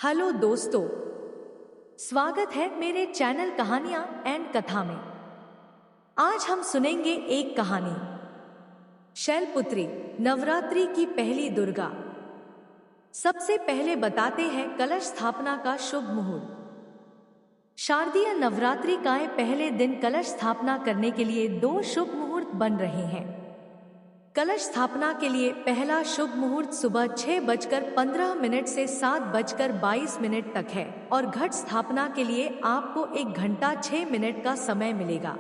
Hello दोस्तों, स्वागत है मेरे चैनल कहानियां एंड कथा में। आज हम सुनेंगे एक कहानी, शैलपुत्री, नवरात्रि की पहली दुर्गा। सबसे पहले बताते हैं कलश स्थापना का शुभ मुहूर्त। शारदीय नवरात्रि का पहले दिन कलश स्थापना करने के लिए दो शुभ मुहूर्त बन रहे हैं। कलश स्थापना के लिए पहला शुभ मुहूर्त सुबह 6:15 से 7:22 तक है और घट स्थापना के लिए आपको 1 घंटा 6 मिनट का समय मिलेगा।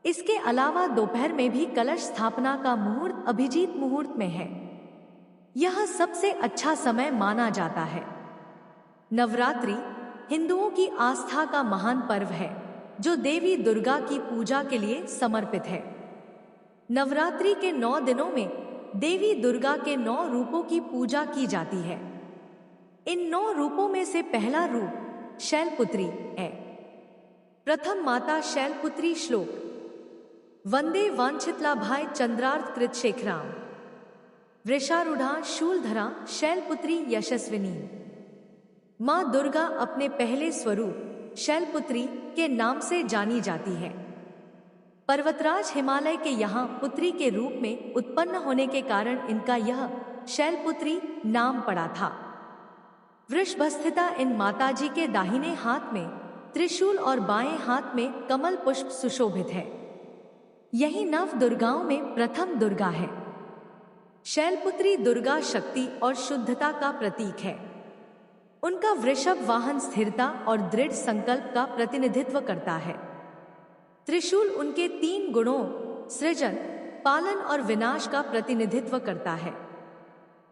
इसके अलावा दोपहर में भी कलश स्थापना का मुहूर्त अभिजीत मुहूर्त में है। यह सबसे अच्छा समय माना जाता है। नवरात्रि हिंदुओं की आस्था का महान पर्व है जो देवी दुर्गा की पूजा के लिए समर्पित है। नवरात्रि के 9 दिनों में देवी दुर्गा के 9 रूपों की पूजा की जाती है। इन 9 रूपों में से पहला रूप शैलपुत्री है। प्रथम माता शैलपुत्री श्लोक। वंदे वांछितलाभाय चंद्रार्थ कृत शेखराम, वृषारूढ़ा शूलधरा शैलपुत्री यशस्विनी। माँ दुर्गा अपने पहले स्वरूप शैलपुत्री के नाम से जानी जाती है। पर्वतराज हिमालय के यहाँ पुत्री के रूप में उत्पन्न होने के कारण इनका यह शैलपुत्री नाम पड़ा था। वृषभस्थिता इन माताजी के दाहिने हाथ में त्रिशूल और बाएं हाथ में कमल पुष्प सुशोभित है। यही नव दुर्गाओं में प्रथम दुर्गा है। शैलपुत्री दुर्गा शक्ति और शुद्धता का प्रतीक है। उनका वृषभ वाहन स्थिरता और दृढ़ संकल्प का प्रतिनिधित्व करता है। त्रिशूल उनके 3 गुणों सृजन, पालन और विनाश का प्रतिनिधित्व करता है।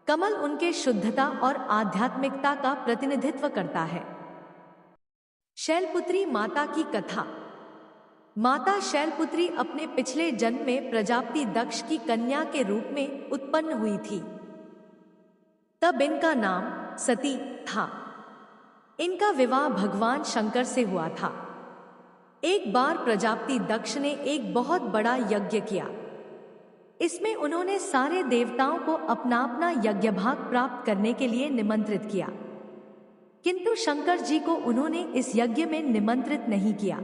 कमल उनके शुद्धता और आध्यात्मिकता का प्रतिनिधित्व करता है। शैलपुत्री माता की कथा। माता शैलपुत्री अपने पिछले जन्म में प्रजापति दक्ष की कन्या के रूप में उत्पन्न हुई थी। तब इनका नाम सती था। इनका विवाह भगवान शंकर से हुआ था। एक बार प्रजापति दक्ष ने एक बहुत बड़ा यज्ञ किया। इसमें उन्होंने सारे देवताओं को अपना अपना यज्ञ भाग प्राप्त करने के लिए निमंत्रित किया, किंतु शंकर जी को उन्होंने इस यज्ञ में निमंत्रित नहीं किया।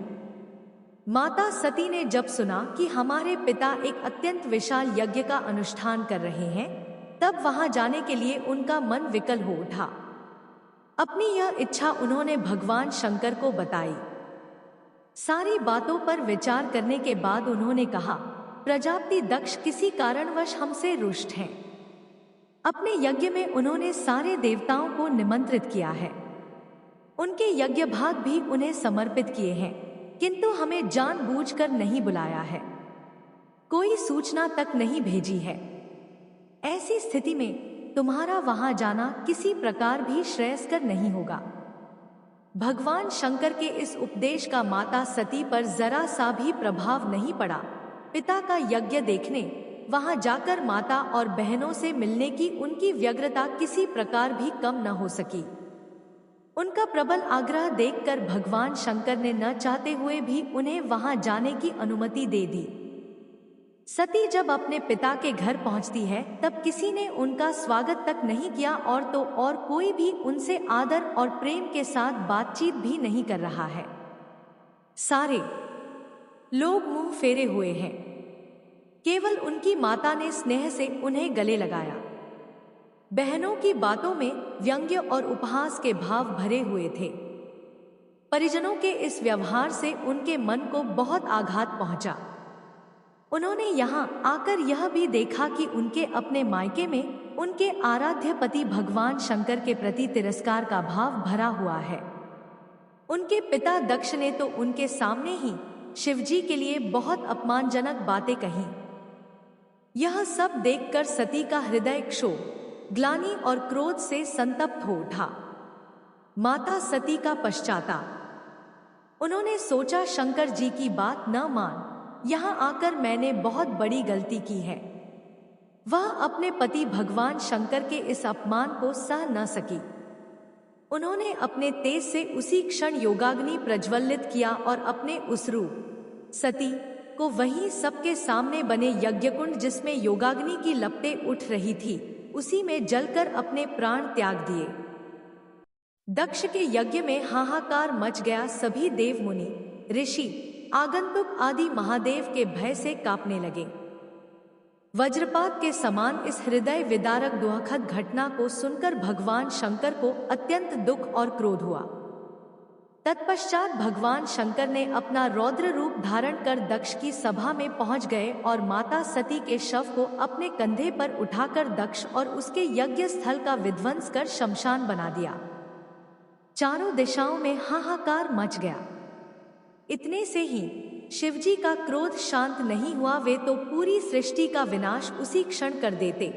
माता सती ने जब सुना कि हमारे पिता एक अत्यंत विशाल यज्ञ का अनुष्ठान कर रहे हैं, तब वहां जाने के लिए उनका मन विकल हो उठा। अपनी यह इच्छा उन्होंने भगवान शंकर को बताई। सारी बातों पर विचार करने के बाद उन्होंने कहा, प्रजापति दक्ष किसी कारणवश हमसे रुष्ट हैं। अपने यज्ञ में उन्होंने सारे देवताओं को निमंत्रित किया है। उनके यज्ञ भाग भी उन्हें समर्पित किए हैं, किंतु हमें जानबूझकर नहीं बुलाया है, कोई सूचना तक नहीं भेजी है। ऐसी स्थिति में तुम्हारा वहां जाना किसी प्रकार भी श्रेयस्कर नहीं होगा। भगवान शंकर के इस उपदेश का माता सती पर जरा सा भी प्रभाव नहीं पड़ा। पिता का यज्ञ देखने वहां जाकर माता और बहनों से मिलने की उनकी व्यग्रता किसी प्रकार भी कम न हो सकी। उनका प्रबल आग्रह देखकर भगवान शंकर ने न चाहते हुए भी उन्हें वहां जाने की अनुमति दे दी। सती जब अपने पिता के घर पहुंचती है तब किसी ने उनका स्वागत तक नहीं किया और तो और कोई भी उनसे आदर और प्रेम के साथ बातचीत भी नहीं कर रहा है। सारे लोग मुंह फेरे हुए हैं। केवल उनकी माता ने स्नेह से उन्हें गले लगाया। बहनों की बातों में व्यंग्य और उपहास के भाव भरे हुए थे। परिजनों के इस व्यवहार से उनके मन को बहुत आघात पहुंचा। उन्होंने यहाँ आकर यह भी देखा कि उनके अपने मायके में उनके आराध्य पति भगवान शंकर के प्रति तिरस्कार का भाव भरा हुआ है। उनके पिता दक्ष ने तो उनके सामने ही शिवजी के लिए बहुत अपमानजनक बातें कही। यह सब देखकर सती का हृदय क्षोभ, ग्लानि और क्रोध से संतप्त हो उठा। माता सती का पश्चाताप। उन्होंने सोचा, शंकर जी की बात न मान, यहाँ आकर मैंने बहुत बड़ी गलती की है। वह अपने पति भगवान शंकर के इस अपमान को सह न सकी। उन्होंने अपने तेज से उसी क्षण योगाग्नि प्रज्वलित किया और अपने उस रूप सती को वहीं सबके सामने बने यज्ञकुंड जिसमें योगाग्नि की लपटें उठ रही थी, उसी में जलकर अपने प्राण त्याग दिए। दक्ष के यज्ञ में हाहाकार मच गया। सभी देव, मुनि, ऋषि, आगंतुक आदि महादेव के भय से कांपने लगे। वज्रपात के समान इस हृदय विदारक दुखद घटना को सुनकर भगवान शंकर को अत्यंत दुख और क्रोध हुआ। तत्पश्चात भगवान शंकर ने अपना रौद्र रूप धारण कर दक्ष की सभा में पहुंच गए और माता सती के शव को अपने कंधे पर उठाकर दक्ष और उसके यज्ञ स्थल का विध्वंस कर शमशान बना दिया। चारों दिशाओं में हाहाकार मच गया। इतने से ही शिवजी का क्रोध शांत नहीं हुआ। वे तो पूरी सृष्टि का विनाश उसी क्षण कर देते,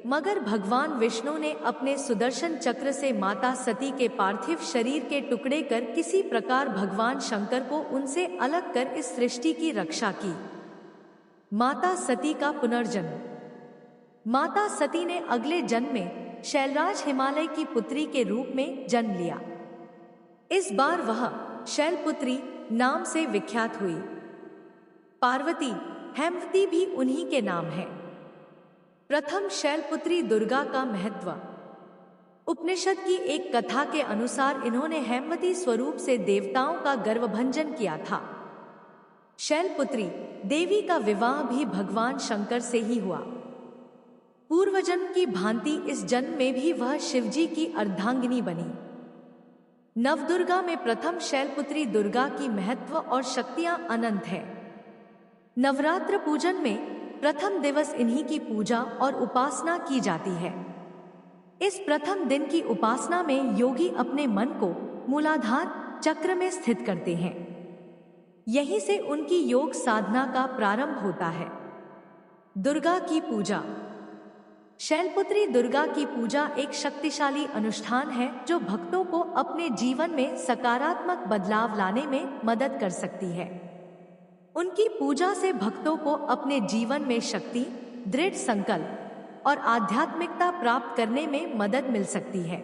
मगर भगवान विष्णु ने अपने सुदर्शन चक्र से माता सती के पार्थिव शरीर के टुकड़े कर किसी प्रकार भगवान शंकर को उनसे अलग कर इस सृष्टि की रक्षा की। माता सती का पुनर्जन्म। माता सती ने अगले जन्म में शैलराज हिमालय की पुत्री के रूप में जन्म लिया। इस बार वह शैलपुत्री नाम से विख्यात हुई। पार्वती, हेमवती भी उन्हीं के नाम है। प्रथम शैलपुत्री दुर्गा का महत्व। उपनिषद की एक कथा के अनुसार इन्होंने हेमवती स्वरूप से देवताओं का गर्वभंजन किया था। शैलपुत्री देवी का विवाह भी भगवान शंकर से ही हुआ। पूर्वजन्म की भांति इस जन्म में भी वह शिवजी की अर्धांगिनी बनी। नवदुर्गा में प्रथम शैलपुत्री दुर्गा की महत्व और शक्तियां अनंत है। नवरात्र पूजन में प्रथम दिवस इन्हीं की पूजा और उपासना की जाती है। इस प्रथम दिन की उपासना में योगी अपने मन को मूलाधार चक्र में स्थित करते हैं। यहीं से उनकी योग साधना का प्रारंभ होता है। दुर्गा की पूजा। शैलपुत्री दुर्गा की पूजा एक शक्तिशाली अनुष्ठान है जो भक्तों को अपने जीवन में सकारात्मक बदलाव लाने में मदद कर सकती है। उनकी पूजा से भक्तों को अपने जीवन में शक्ति, दृढ़ संकल्प और आध्यात्मिकता प्राप्त करने में मदद मिल सकती है।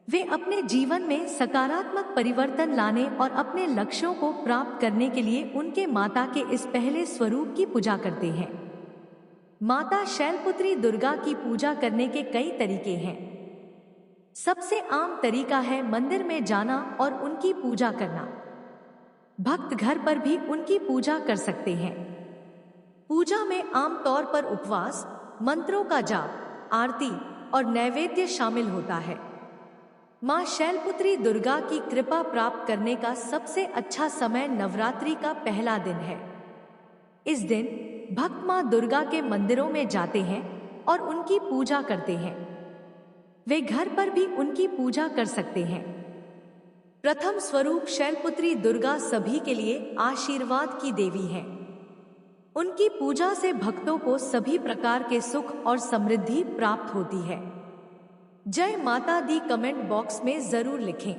वे अपने जीवन में सकारात्मक परिवर्तन लाने और अपने लक्ष्यों को प्राप्त करने के लिए उनके माता के इस पहले स्वरूप की पूजा करते हैं। माता शैलपुत्री दुर्गा की पूजा करने के कई तरीके हैं। सबसे आम तरीका है मंदिर में जाना और उनकी पूजा करना। भक्त घर पर भी उनकी पूजा कर सकते हैं। पूजा में आमतौर पर उपवास, मंत्रों का जाप, आरती और नैवेद्य शामिल होता है। मां शैलपुत्री दुर्गा की कृपा प्राप्त करने का सबसे अच्छा समय नवरात्रि का पहला दिन है। इस दिन भक्त मां दुर्गा के मंदिरों में जाते हैं और उनकी पूजा करते हैं। वे घर पर भी उनकी पूजा कर सकते हैं। प्रथम स्वरूप शैलपुत्री दुर्गा सभी के लिए आशीर्वाद की देवी हैं। उनकी पूजा से भक्तों को सभी प्रकार के सुख और समृद्धि प्राप्त होती है। जय माता दी कमेंट बॉक्स में जरूर लिखें।